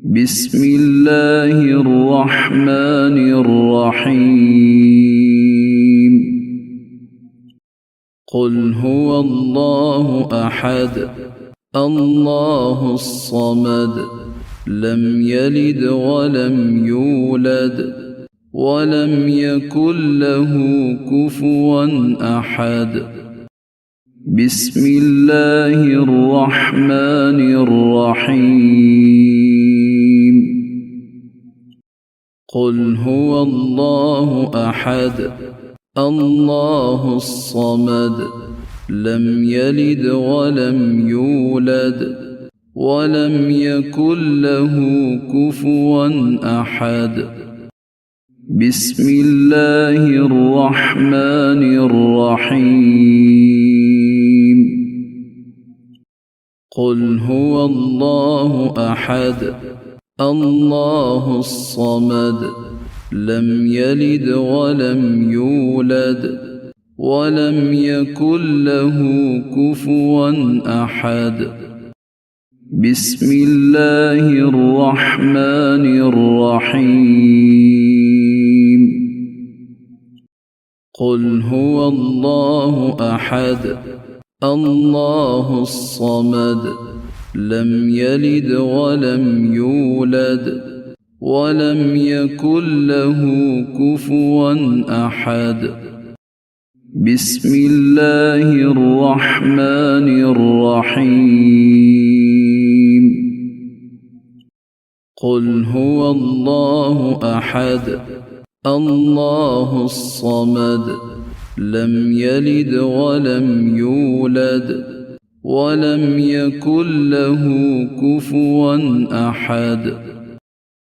بسم الله الرحمن الرحيم. قل هو الله أحد الله الصمد لم يلد ولم يولد ولم يكن له كفوا أحد. بسم الله الرحمن الرحيم. قل هو الله أحد الله الصمد لم يلد ولم يولد ولم يكن له كفوا أحد. بسم الله الرحمن الرحيم. قل هو الله أحد الله الصمد لم يلد ولم يولد ولم يكن له كفوا أحد. بسم الله الرحمن الرحيم. قل هو الله أحد الله الصمد لم يلد ولم يولد ولم يكن له كفوا أحد. بسم الله الرحمن الرحيم. قل هو الله أحد الله الصمد لم يلد ولم يولد ولم يكن له كفوا أحد.